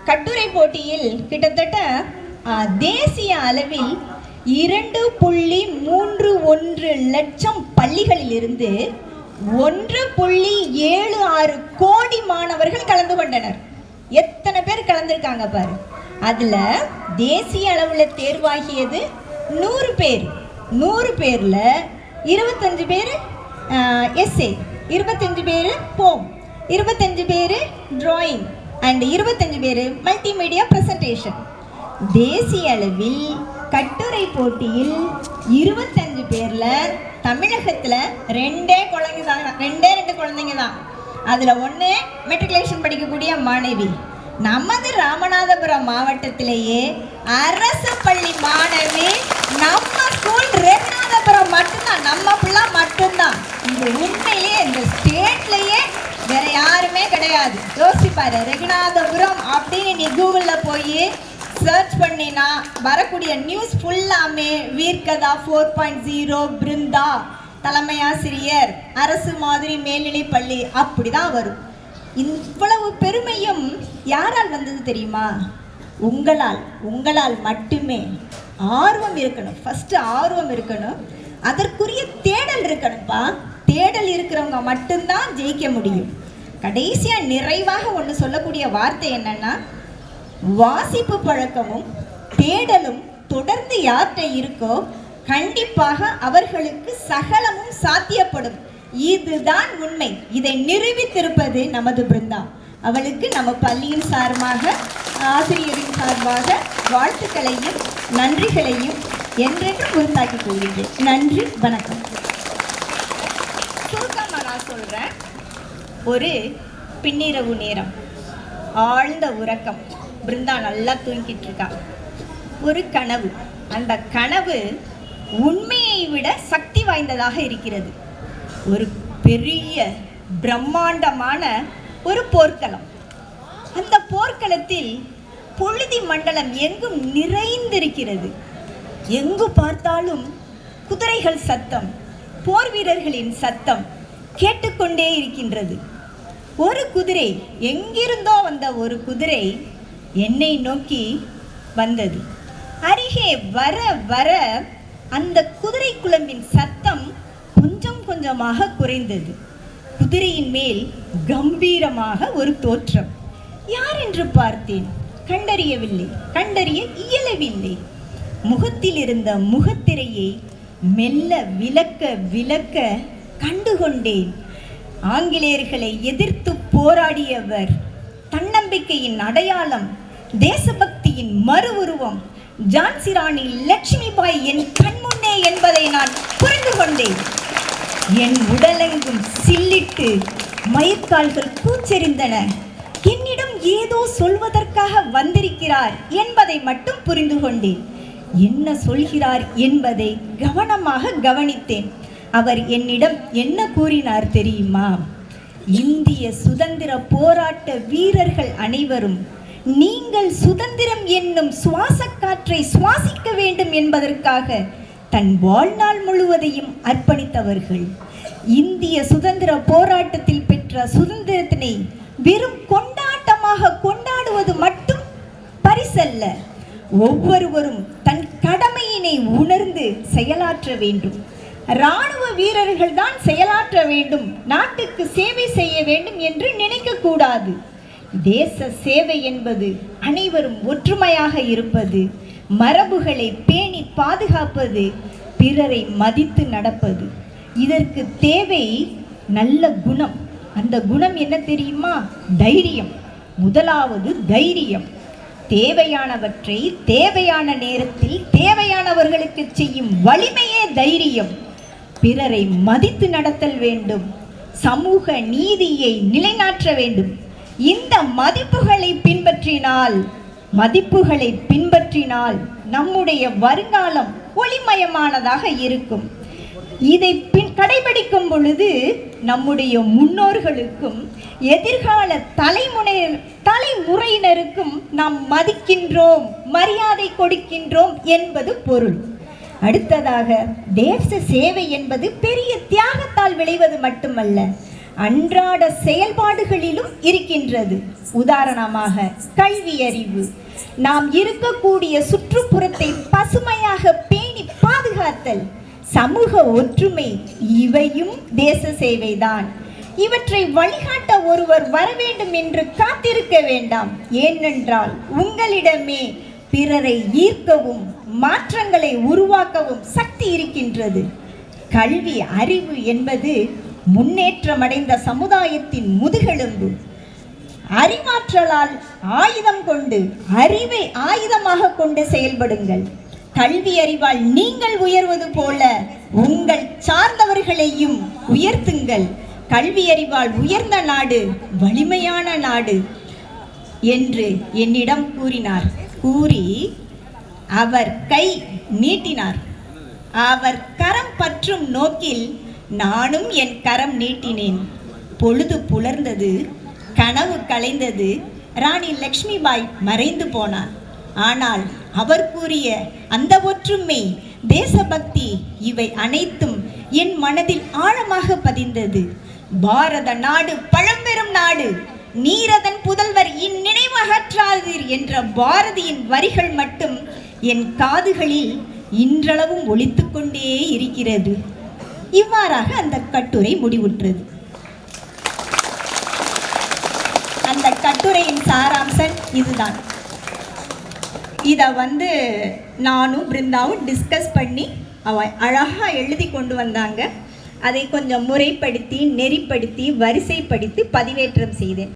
கட்டுரை போட்டியில் கிட்டத்தட்ட தேசிய அளவில் 2.31 லட்சம் பள்ளிகளிலிருந்து 1.76 கோடி மாணவர்கள் கலந்து கொண்டனர். எத்தனை பேர் கலந்துருக்காங்க பாரு. அதுல தேசிய அளவில் தேர்வாகியது 100 பேர். 100 பேர்ல 25 பேர் எஸ்ஏ, 25 பேர் போம், 25 பேர் டிராயிங் அண்ட் 25 பேர் மல்டிமீடியா பிரசன்டேஷன். தேசிய அளவில் கட்டுரை போட்டியில் 25 பேர்ல தமிழகத்துல ரெண்டே குழந்தைங்க தான். அதுல ஒண்ணு மெட்ரிகுலேஷன் படிக்கக்கூடிய மாணவி. நமது ராமநாதபுரம் மாவட்டத்திலேயே அரசு பள்ளி மாணவி நம்ம ஸ்கூல் ராமநாதபுரம் மட்டும்தான், நம்ம பிள்ளை மட்டும்தான். இது உண்மையிலேயே இந்த ஸ்டேட்லயே வேற யாருமே கிடையாது. யோசிப்பாரு, ரகுநாதபுரம் அப்படின்னு நீ கூகுள்ல போய் சர்ச் பண்ணினா வரக்கூடிய நியூஸ் ஃபுல்லாமே வீர்கதா 4.0 பிருந்தா தலைமை ஆசிரியர் அரசு மாதிரி மேல்நிலை பள்ளி அப்படிதான் வரும். இவ்வளவு பெருமையும் யாரால் வந்தது தெரியுமா? உங்களால் மட்டுமே. ஆர்வம் இருக்கணும், ஃபர்ஸ்ட் ஆர்வம் இருக்கணும், அதற்குரிய தேடல் இருக்கணும்ப்பா. தேடல் இருக்கிறவங்க மட்டும்தான் ஜெயிக்க முடியும். கடைசியா நிறைவாக ஒன்று சொல்லக்கூடிய வார்த்தை என்னன்னா, வாசிப்பு பழக்கமும் தேடலும் தொடர்ந்து யார்கிட்ட இருக்கோ கண்டிப்பாக அவர்களுக்கு சகலமும் சாத்தியப்படும். இதுதான் உண்மை. இதை நிரூபித்திருப்பது நமது பிருந்தா. அவளுக்கு நம்ம பள்ளியின் சார்பாக, ஆசிரியரின் சார்பாக வாழ்த்துக்களையும் நன்றிகளையும் என்றென்றும் உறுத்தாக்கி கொள்கிறேன். நன்றி, வணக்கம். சுருக்கமாக நான் சொல்றேன். ஒரு பின்னிரவு நேரம், ஆழ்ந்த உறக்கம், பிருந்தா நல்லா தூங்கிட்டு இருக்கா. ஒரு கனவு, அந்த கனவு உண்மையை விட சக்தி வாய்ந்ததாக இருக்கிறது. ஒரு பெரிய பிரம்மாண்டமான ஒரு போர்க்களம். அந்த போர்க்களத்தில் பொழுதி மண்டலம் எங்கும் நிறைந்திருக்கிறது. எங்கு பார்த்தாலும் குதிரைகள் சத்தம், போர் வீரர்களின் சத்தம் கேட்டுக்கொண்டே இருக்கின்றது. ஒரு குதிரை, எங்கிருந்தோ வந்த ஒரு குதிரை என்னை நோக்கி வந்தது. அருகே வர வர அந்த குதிரை குளம்பின் சத்தம் கொஞ்சம் கொஞ்சமாக குறைந்தது. குதிரையின் மேல் கம்பீரமாக ஒரு தோற்றம். யார் என்று பார்த்தேன், கண்டறிய இயலவில்லை. முகத்தில் இருந்த முகத்திரையை மெல்ல விலக்க கண்டுகொண்டேன். ஆங்கிலேயர்களை எதிர்த்து போராடியவர், தன்னம்பிக்கையின் அடையாளம், தேசபக்தியின் மறு உருவம், ஜான்சி ராணி லட்சுமிபாய் என் கண்முன்னே என்பதை நான் புரிந்து கொண்டேன். என் உடலெங்கும் சில்லிட்டு மயிர்கால்கள் கூச்செறிந்தன. என்னிடம் ஏதோ சொல்வதற்காக வந்திருக்கிறார் என்பதை மட்டும் புரிந்து கொண்டேன். என்ன சொல்கிறார் என்பதை கவனமாக கவனித்தேன். அவர் என்னிடம் என்ன கூறினார் தெரியுமா? இந்திய சுதந்திர போராட்ட வீரர்கள் அனைவரும் நீங்கள் சுதந்திரம் என்னும் சுவாச காற்றை சுவாசிக்க வேண்டும் என்பதற்காக தன் வாழ்நாள் முழுவதையும் அர்ப்பணித்தவர்கள். இந்திய சுதந்திர போராட்டத்தில் பெற்ற சுதந்திரத்தினை வெறும் கொண்டாட்டமாக கொண்டாடுவது மட்டும் பரிசல்ல. ஒவ்வொருவரும் தன் கடமையினை உணர்ந்து செயலாற்ற வேண்டும். இராணுவ வீரர்கள் தான் செயலாற்ற வேண்டும், நாட்டுக்கு சேவை செய்ய வேண்டும் என்று நினைக்க கூடாது. தேச சேவை என்பது அனைவரும் ஒற்றுமையாக இருப்பது, மரபுகளை பேணி பாதுகாப்பது, பிறரை மதித்து நடப்பது. இதற்கு தேவை நல்ல குணம். அந்த குணம் என்ன தெரியுமா? தைரியம். முதலாவது தைரியம். தேவையானவற்றை தேவையான நேரத்தில் தேவையானவர்களுக்கு செய்யும் வலிமையே தைரியம். பிறரை மதித்து நடத்தல் வேண்டும். சமூக நீதியை நிலைநாட்ட வேண்டும். இந்த மதிப்புகளை பின்பற்றினால் நம்முடைய வருங்காலம் ஒளிமயமானதாக இருக்கும். இதை கடைபிடிக்கும் பொழுது நம்முடைய முன்னோர்களுக்கும் எதிர்கால தலைமுறையினருக்கும் நாம் மதிக்கின்றோம், மரியாதை கொடுக்கின்றோம் என்பது பொருள். அடுத்ததாக, தேச சேவை என்பது பெரிய தியாகத்தால் விளைவது மட்டுமல்ல, அன்றாட செயல்பாடுகளிலும் இருக்கின்றது. உதாரணமாக கல்வி அறிவு, நாம் இருக்கக்கூடிய சுற்றுப்புறத்தை பசுமையாக பேணி பாதுகாத்தல், சமூக ஒற்றுமை, இவையும் தேச சேவைதான். இவற்றை வழிகாட்ட ஒருவர் வர வேண்டும் என்று காத்திருக்க வேண்டாம். ஏனென்றால் உங்களிடமே பிறரை ஈர்க்கவும் மாற்றங்களை உருவாக்கவும் சக்தி இருக்கின்றது. கல்வி அறிவு என்பது முன்னேற்றமடைந்த சமுதாயத்தின் முதுகெலும்பு. அறிவாற்றலால் ஆயுதம் கொண்டு, அறிவை ஆயுதமாக கொண்டு செயல்படுங்கள். கல்வி அறிவால் நீங்கள் உயர்வது போல உங்கள் சார்ந்தவர்களையும் உயர்த்துங்கள். கல்வி அறிவால் உயர்ந்த நாடு வலிமையான நாடு என்று என்னிடம் கூறினார். கூறி அவர் கை நீட்டினார். அவர் கரம் பற்றும் நோக்கில் நானும் என் கரம் நீட்டினேன். பொழுது புலர்ந்தது, கனவு கலைந்தது. ராணி லக்ஷ்மிபாய் மறைந்து போனார். ஆனால் அவர் கூறிய அந்த ஒற்றுமை, தேசபக்தி, இவை அனைத்தும் என் மனதில் ஆழமாக பதிந்தது. பாரத நாடு பழம்பெரும் நாடு, நீரதன் புதல்வர் இந்நினைவு அகற்றாதீர் என்ற பாரதியின் வரிகள் மட்டும் என் காதுகளில் இன்றளவும் ஒலித்து கொண்டே இருக்கிறது. இவ்வாறாக அந்த கட்டுரை முடிவுற்றது. அந்த கட்டுரையின் சாராம்சம் இதுதான். இதை நானும் பிருந்தாவும் டிஸ்கஸ் பண்ணி அழகாக எழுதி கொண்டு வந்தாங்க. அதை கொஞ்சம் முறைப்படுத்தி, நெறிப்படுத்தி, வரிசைப்படுத்தி பதிவேற்றம் செய்தேன்.